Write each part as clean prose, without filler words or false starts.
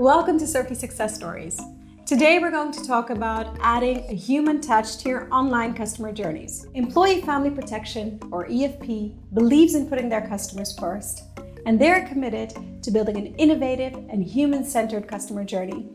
Welcome to Circle Success Stories. Today we're going to talk about adding a human touch to your online customer journeys. Employee Family Protection, or EFP, believes in putting their customers first, and they're committed to building an innovative and human-centered customer journey.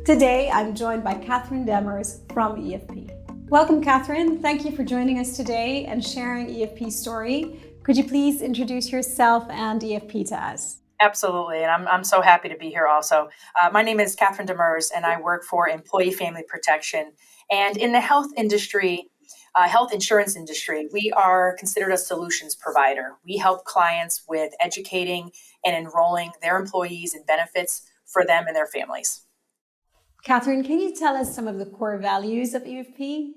Today I'm joined by Catherine Demers from EFP. Welcome, Catherine. Thank you for joining us today and sharing EFP's story. Could you please introduce yourself and EFP to us? Absolutely, and I'm so happy to be here also. My name is Catherine Demers, and I work for Employee Family Protection. And in the health industry, health insurance industry, we are considered a solutions provider. We help clients with educating and enrolling their employees in benefits for them and their families. Catherine, can you tell us some of the core values of EFP?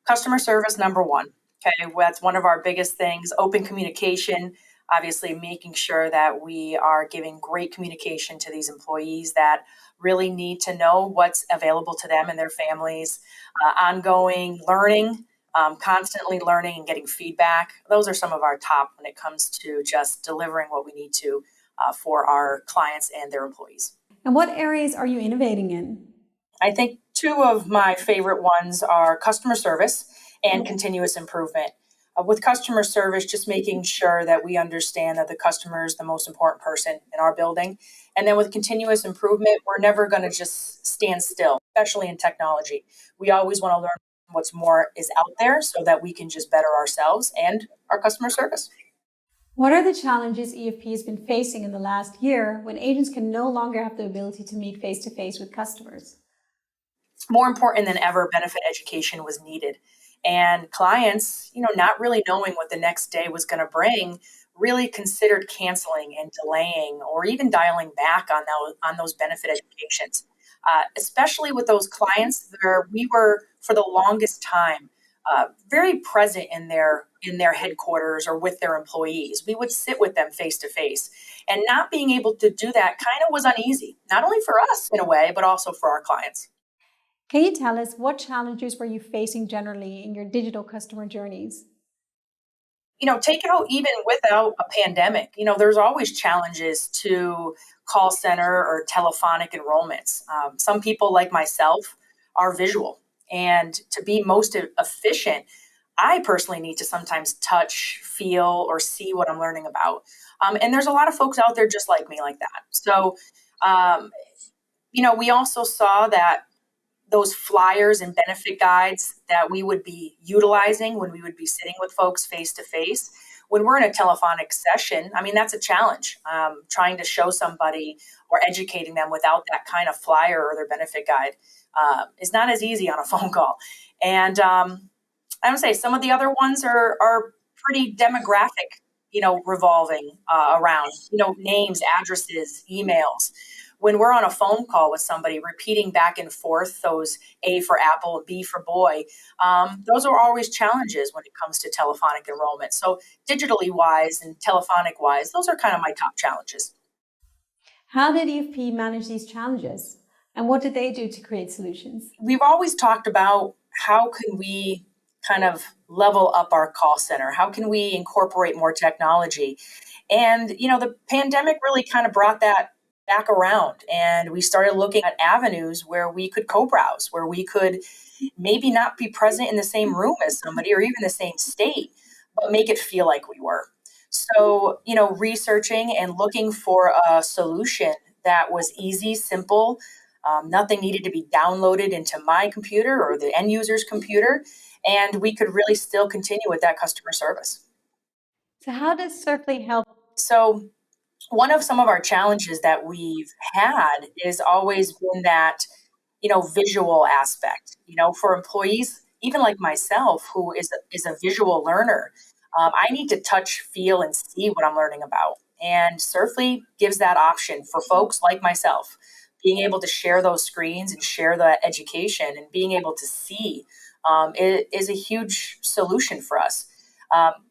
Customer service, number one. Okay, that's one of our biggest things. Open communication. Obviously, making sure that we are giving great communication to these employees that really need to know what's available to them and their families. Ongoing learning, constantly learning and getting feedback. Those are some of our top when it comes to just delivering what we need to for our clients and their employees. And what areas are you innovating in? I think two of my favorite ones are customer service and continuous improvement. With customer service, just making sure that we understand that the customer is the most important person in our building. And then with continuous improvement, we're never going to just stand still, especially in technology. We always want to learn what's more is out there so that we can just better ourselves and our customer service. What are the challenges EFP has been facing in the last year when agents can no longer have the ability to meet face-to-face with customers? More important than ever, benefit education was needed. And clients, not really knowing what the next day was going to bring, really considered canceling and delaying or even dialing back on those benefit educations. Especially with those clients, we were for the longest time very present in their headquarters or with their employees. We would sit with them face to face, and not being able to do that kind of was uneasy, not only for us in a way, but also for our clients. Can you tell us what challenges were you facing generally in your digital customer journeys? Take out even without a pandemic, there's always challenges to call center or telephonic enrollments. Some people like myself are visual, and to be most efficient, I personally need to sometimes touch, feel, or see what I'm learning about. And there's a lot of folks out there just like me like that. So, we also saw that those flyers and benefit guides that we would be utilizing when we would be sitting with folks face to face. When we're in a telephonic session, that's a challenge. Trying to show somebody or educating them without that kind of flyer or their benefit guide is not as easy on a phone call. And I would say some of the other ones are pretty demographic, revolving around, names, addresses, emails. When we're on a phone call with somebody, repeating back and forth those A for apple, B for boy, those are always challenges when it comes to telephonic enrollment. So digitally wise and telephonic wise, those are kind of my top challenges. How did EFP manage these challenges? And what did they do to create solutions? We've always talked about how can we kind of level up our call center? How can we incorporate more technology? And, the pandemic really kind of brought that back around, and we started looking at avenues where we could co-browse, where we could maybe not be present in the same room as somebody or even the same state, but make it feel like we were. So, researching and looking for a solution that was easy, simple, nothing needed to be downloaded into my computer or the end user's computer, and we could really still continue with that customer service. So how does Circly help? So one of some of our challenges that we've had is always been that, visual aspect, for employees, even like myself, who is a visual learner. I need to touch, feel, and see what I'm learning about. And Surfly gives that option for folks like myself, being able to share those screens and share that education and being able to see is a huge solution for us.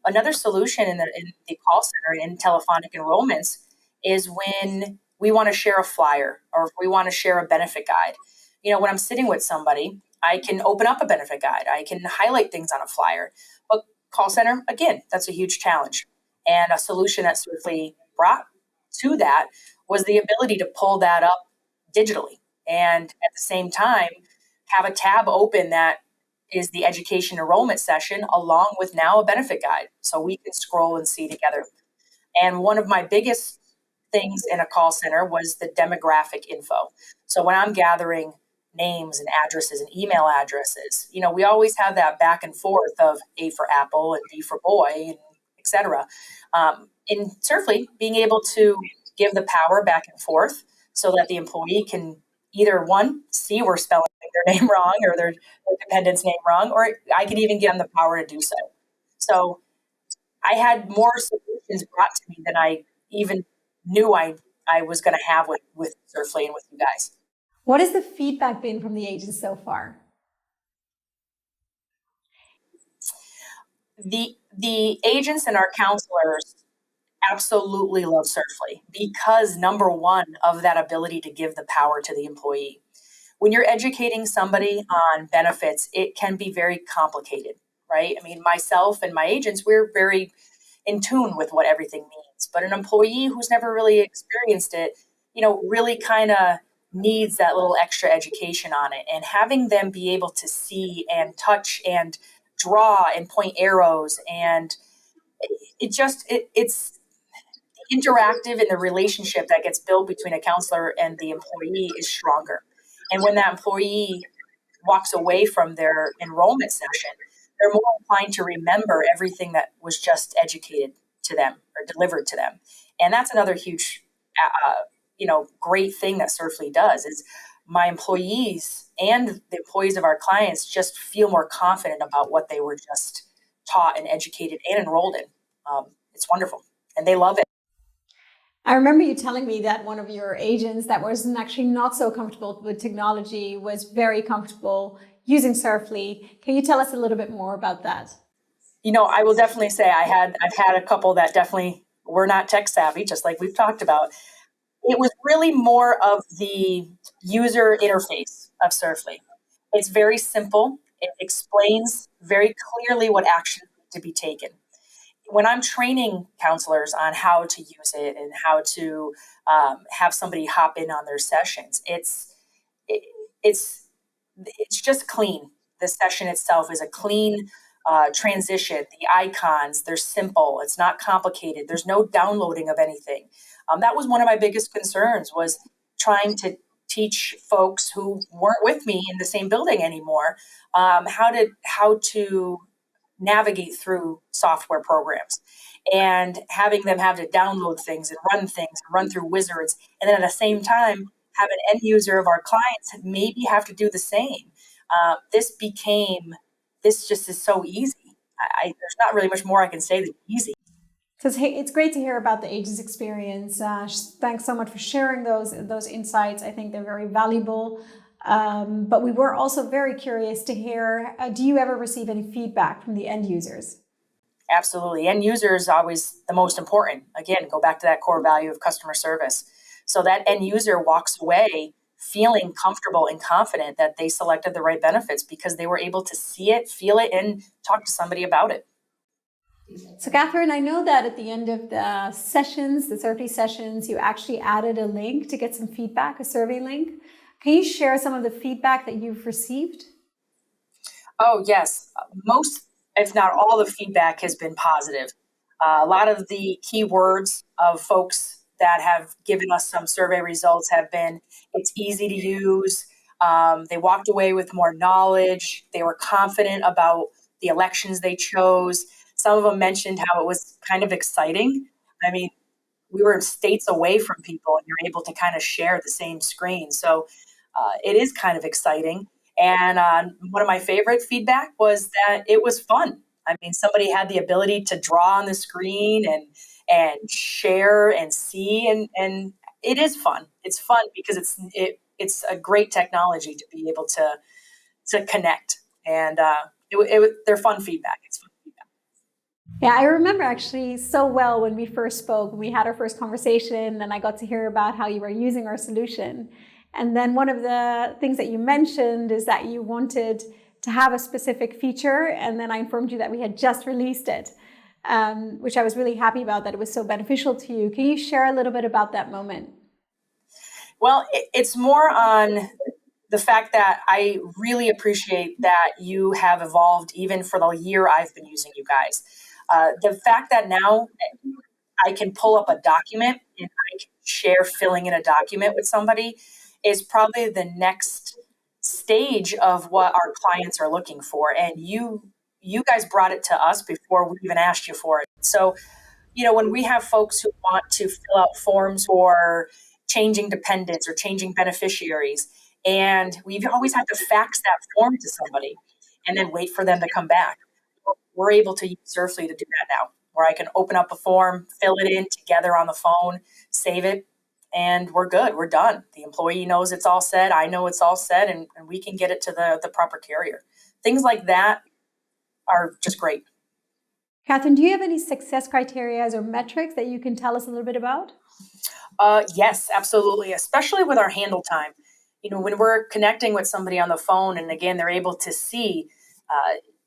Another solution in the call center in telephonic enrollments is when we want to share a flyer or if we want to share a benefit guide. When I'm sitting with somebody, I can open up a benefit guide. I can highlight things on a flyer. But call center, again, that's a huge challenge. And a solution that Swiftly brought to that was the ability to pull that up digitally and at the same time have a tab open that is the education enrollment session along with now a benefit guide. So we can scroll and see together. And one of my biggest things in a call center was the demographic info. So when I'm gathering names and addresses and email addresses, we always have that back and forth of A for apple and B for boy, and et cetera. In Surfly, being able to give the power back and forth so that the employee can either one, see we're spelling their name wrong or their dependent's name wrong, or I can even give them the power to do so. So I had more solutions brought to me than I even knew I was going to have with Surfly and with you guys. What has the feedback been from the agents so far? The agents and our counselors absolutely love Surfly because number one of that ability to give the power to the employee. When you're educating somebody on benefits, it can be very complicated, right? I mean, myself and my agents, we're very in tune with what everything means. But an employee who's never really experienced it, really kind of needs that little extra education on it. And having them be able to see and touch and draw and point arrows, and it's interactive, and the relationship that gets built between a counselor and the employee is stronger. And when that employee walks away from their enrollment session, they're more inclined to remember everything that was just educated to them or delivered to them. And that's another huge, great thing that Surfly does is my employees and the employees of our clients just feel more confident about what they were just taught and educated and enrolled in. It's wonderful. And they love it. I remember you telling me that one of your agents that wasn't actually not so comfortable with technology was very comfortable using Surfly. Can you tell us a little bit more about that? I will definitely say I've had a couple that definitely were not tech savvy, just like we've talked about. It was really more of the user interface of Surfly. It's very simple. It explains very clearly what actions need to be taken. When I'm training counselors on how to use it and how to have somebody hop in on their sessions, it's just clean. The session itself is a clean transition. The icons, they're simple. It's not complicated. There's no downloading of anything. That was one of my biggest concerns, was trying to teach folks who weren't with me in the same building anymore how to navigate through software programs, and having them have to download things and run through wizards, and then at the same time have an end user of our clients maybe have to do the same. This just is so easy. There's not really much more I can say than easy. Because hey, it's great to hear about the agent's experience. Thanks so much for sharing those insights. I think they're very valuable. But we were also very curious to hear, do you ever receive any feedback from the end users? Absolutely. End user is always the most important. Again, go back to that core value of customer service. So that end user walks away feeling comfortable and confident that they selected the right benefits because they were able to see it, feel it, and talk to somebody about it. So Catherine, I know that at the end of the sessions, the Surfly sessions, you actually added a link to get some feedback, a survey link. Can you share some of the feedback that you've received? Oh, yes. Most, if not all, the feedback has been positive. A lot of the keywords of folks that have given us some survey results have been, it's easy to use. They walked away with more knowledge. They were confident about the elections they chose. Some of them mentioned how it was kind of exciting. I mean, we were states away from people and you're able to kind of share the same screen. So it is kind of exciting. And one of my favorite feedback was that it was fun. I mean, somebody had the ability to draw on the screen and share and see, and it is fun. It's fun because it's a great technology to be able to connect, and they're fun feedback. It's fun feedback. Yeah, I remember actually so well when we first spoke, we had our first conversation, and I got to hear about how you were using our solution. And then one of the things that you mentioned is that you wanted to have a specific feature, and then I informed you that we had just released it, which I was really happy about, that it was so beneficial to you. Can you share a little bit about that moment? Well, it's more on the fact that I really appreciate that you have evolved even for the year I've been using you guys. The fact that now I can pull up a document and I can share filling in a document with somebody is probably the next stage of what our clients are looking for. And you guys brought it to us before we even asked you for it. So, when we have folks who want to fill out forms for changing dependents or changing beneficiaries, and we've always had to fax that form to somebody and then wait for them to come back. We're able to use Surfly to do that now, where I can open up a form, fill it in together on the phone, save it, and we're good. We're done. The employee knows it's all set. I know it's all set, and we can get it to the proper carrier. Things like that are just great. Catherine, do you have any success criteria or metrics that you can tell us a little bit about? Yes, absolutely, especially with our handle time. When we're connecting with somebody on the phone, and again, they're able to see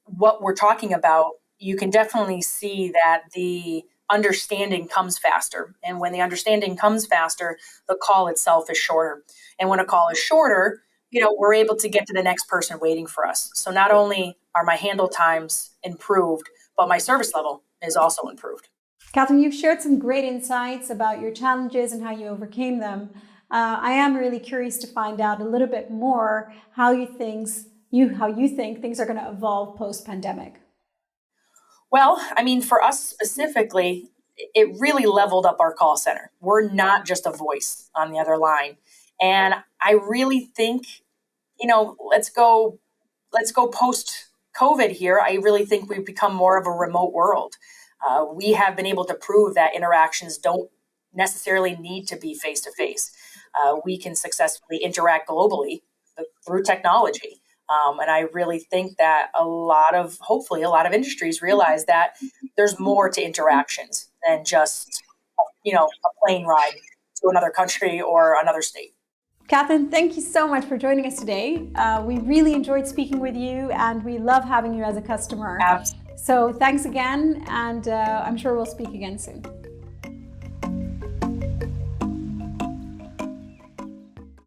what we're talking about, you can definitely see that the understanding comes faster. And when the understanding comes faster, the call itself is shorter. And when a call is shorter, we're able to get to the next person waiting for us. So not only are my handle times improved, but my service level is also improved. Catherine, you've shared some great insights about your challenges and how you overcame them. I am really curious to find out a little bit more how you think things are going to evolve post-pandemic. Well, for us specifically, it really leveled up our call center. We're not just a voice on the other line. And I really think, let's go post COVID here. I really think we've become more of a remote world. We have been able to prove that interactions don't necessarily need to be face to face. We can successfully interact globally through technology. And I really think that hopefully a lot of industries realize that there's more to interactions than just, a plane ride to another country or another state. Catherine, thank you so much for joining us today. We really enjoyed speaking with you, and we love having you as a customer. Absolutely. So thanks again, and I'm sure we'll speak again soon.